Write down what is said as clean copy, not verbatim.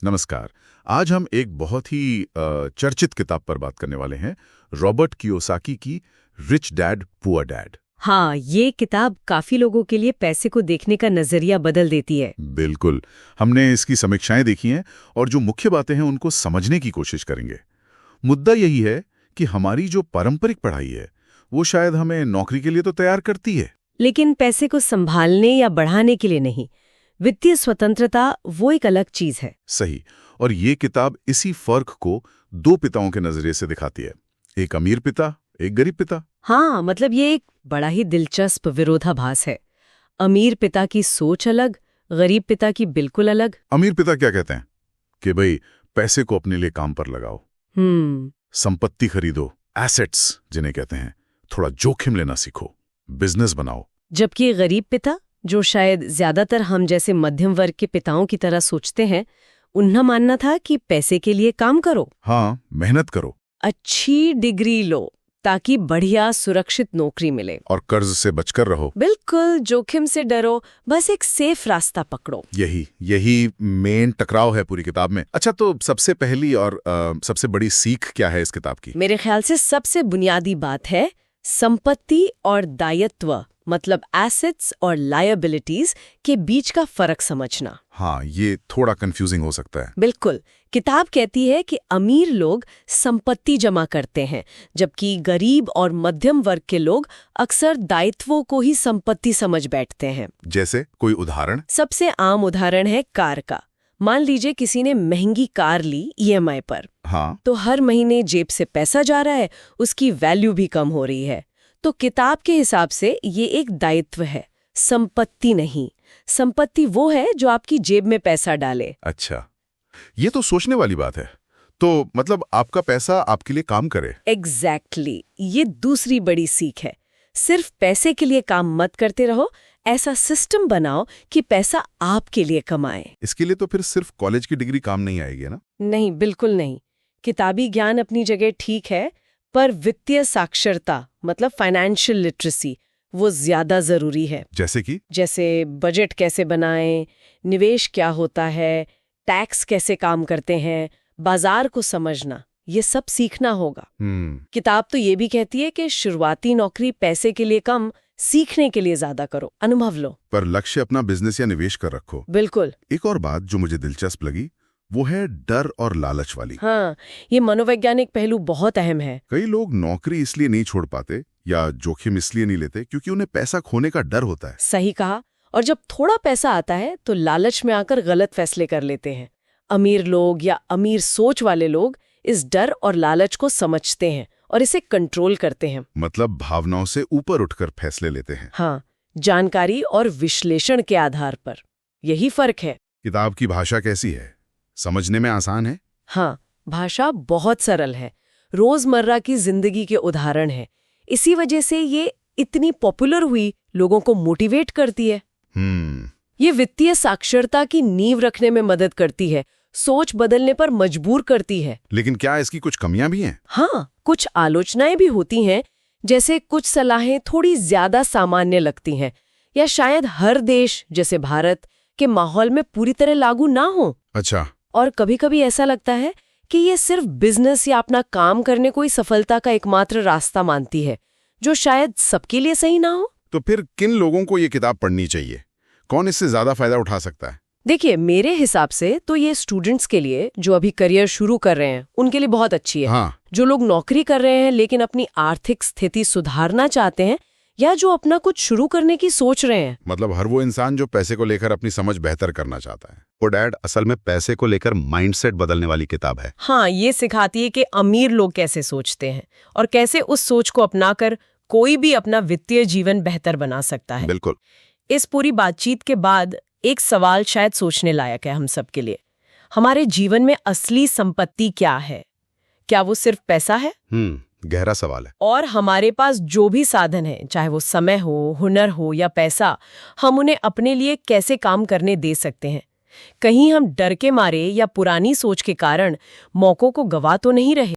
नमस्कार। आज हम एक बहुत ही चर्चित किताब पर बात करने वाले हैं, रॉबर्ट कियोसाकी की रिच डैड पुअर डैड। हाँ, ये किताब काफी लोगों के लिए पैसे को देखने का नजरिया बदल देती है। बिल्कुल। हमने इसकी समीक्षाएं देखी हैं और जो मुख्य बातें हैं उनको समझने की कोशिश करेंगे। मुद्दा यही है कि हमारी जो पारंपरिक पढ़ाई है वो शायद हमें नौकरी के लिए तो तैयार करती है, लेकिन पैसे को संभालने या बढ़ाने के लिए नहीं। वित्तीय स्वतंत्रता वो एक अलग चीज है। सही। और ये किताब इसी फर्क को दो पिताओं के नजरिए से दिखाती है, एक अमीर पिता, एक गरीब पिता। हाँ, मतलब ये एक बड़ा ही दिलचस्प विरोधाभास है। अमीर पिता की सोच अलग, गरीब पिता की बिल्कुल अलग। अमीर पिता क्या कहते हैं कि भाई पैसे को अपने लिए काम पर लगाओ, संपत्ति खरीदो, एसेट्स जिन्हें कहते हैं, थोड़ा जोखिम लेना सीखो, बिजनेस बनाओ। जबकि गरीब पिता, जो शायद ज्यादातर हम जैसे मध्यम वर्ग के पिताओं की तरह सोचते हैं, उनका मानना था कि पैसे के लिए काम करो। हाँ, मेहनत करो, अच्छी डिग्री लो ताकि बढ़िया सुरक्षित नौकरी मिले, और कर्ज से बचकर रहो। बिल्कुल जोखिम से डरो, बस एक सेफ रास्ता पकड़ो। यही मेन टकराव है पूरी किताब में। अच्छा, तो सबसे पहली और सबसे बड़ी सीख क्या है इस किताब की? मेरे ख्याल से सबसे बुनियादी बात है संपत्ति और दायित्व, मतलब एसेट्स और लायबिलिटीज के बीच का फर्क समझना। हाँ, ये थोड़ा कंफ्यूजिंग हो सकता है। बिल्कुल। किताब कहती है कि अमीर लोग संपत्ति जमा करते हैं, जबकि गरीब और मध्यम वर्ग के लोग अक्सर दायित्वों को ही संपत्ति समझ बैठते हैं। जैसे कोई उदाहरण? सबसे आम उदाहरण है कार का। मान लीजिए किसी ने महंगी कार ली ईएमआई पर। हाँ, तो हर महीने जेब से पैसा जा रहा है, उसकी वैल्यू भी कम हो रही है। तो किताब के हिसाब से ये एक दायित्व है, संपत्ति नहीं। संपत्ति वो है जो आपकी जेब में पैसा डाले। अच्छा, ये तो सोचने वाली बात है। तो मतलब आपका पैसा आपके लिए काम करे। एग्जैक्टली, ये दूसरी बड़ी सीख है। सिर्फ पैसे के लिए काम मत करते रहो, ऐसा सिस्टम बनाओ कि पैसा आपके लिए कमाए। इसके लिए तो फिर सिर्फ कॉलेज की डिग्री काम नहीं आएगी ना? नहीं, बिल्कुल नहीं। किताबी ज्ञान अपनी जगह ठीक है, पर वित्तीय साक्षरता मतलब फाइनेंशियल लिटरेसी वो ज्यादा जरूरी है। जैसे बजट कैसे बनाएं, निवेश क्या होता है, टैक्स कैसे काम करते हैं, बाजार को समझना, ये सब सीखना होगा। किताब तो ये भी कहती है कि शुरुआती नौकरी पैसे के लिए कम, सीखने के लिए ज्यादा करो, अनुभव लो, पर लक्ष्य अपना बिजनेस या निवेश कर रखो। बिल्कुल। एक और बात जो मुझे दिलचस्प लगी वो है डर और लालच वाली। हाँ, ये मनोवैज्ञानिक पहलू बहुत अहम है। कई लोग नौकरी इसलिए नहीं छोड़ पाते या जोखिम इसलिए नहीं लेते क्योंकि उन्हें पैसा खोने का डर होता है। सही कहा। और जब थोड़ा पैसा आता है तो लालच में आकर गलत फैसले कर लेते हैं। अमीर लोग या अमीर सोच वाले लोग इस डर और लालच को समझते हैं और इसे कंट्रोल करते हैं। मतलब भावनाओं से ऊपर उठकर फैसले लेते हैं। हाँ, जानकारी और विश्लेषण के आधार पर। यही फर्क है। किताब की भाषा कैसी है? समझने में आसान है? हाँ, भाषा बहुत सरल है, रोजमर्रा की जिंदगी के उदाहरण है। इसी वजह से ये इतनी पॉपुलर हुई, लोगों को मोटिवेट करती है। ये वित्तीय साक्षरता की नींव रखने में मदद करती है, सोच बदलने पर मजबूर करती है। लेकिन क्या इसकी कुछ कमियां भी हैं? हाँ, कुछ आलोचनाएं भी होती हैं, जैसे कुछ सलाहें थोड़ी ज्यादा सामान्य लगती हैं या शायद हर देश जैसे भारत के माहौल में पूरी तरह लागू ना हो। अच्छा। और कभी-कभी ऐसा लगता है कि ये सिर्फ बिजनेस या अपना काम करने कोई सफलता का एकमात्र रास्ता मानती है, जो शायद सबके लिए सही ना हो। तो फिर किन लोगों को ये किताब पढ़नी चाहिए? कौन इससे ज्यादा फायदा उठा सकता है? देखिए, मेरे हिसाब से तो ये स्टूडेंट्स के लिए जो अभी करियर शुरू कर रहे हैं उनके लिए बहुत अच्छी है। हाँ। जो लोग नौकरी कर रहे हैं लेकिन अपनी आर्थिक स्थिति सुधारना चाहते हैं, या जो अपना कुछ शुरू करने की सोच रहे हैं। मतलब हर वो इंसान जो पैसे को लेकर अपनी समझ बेहतर करना चाहता है। पुअर डैड असल में पैसे को लेकर माइंडसेट बदलने वाली किताब है। हाँ, ये सिखाती है कि अमीर लोग कैसे सोचते हैं और कैसे उस सोच को अपनाकर कोई भी अपना वित्तीय जीवन बेहतर बना सकता है। बिल्कुल। इस पूरी बातचीत के बाद एक सवाल शायद सोचने लायक है हम सबके लिए। हमारे जीवन में असली संपत्ति क्या है? क्या वो सिर्फ पैसा है? गहरा सवाल है। और हमारे पास जो भी साधन है, चाहे वो समय हो, हुनर हो या पैसा, हम उन्हें अपने लिए कैसे काम करने दे सकते हैं? कहीं हम डर के मारे या पुरानी सोच के कारण मौकों को गवा तो नहीं रहे?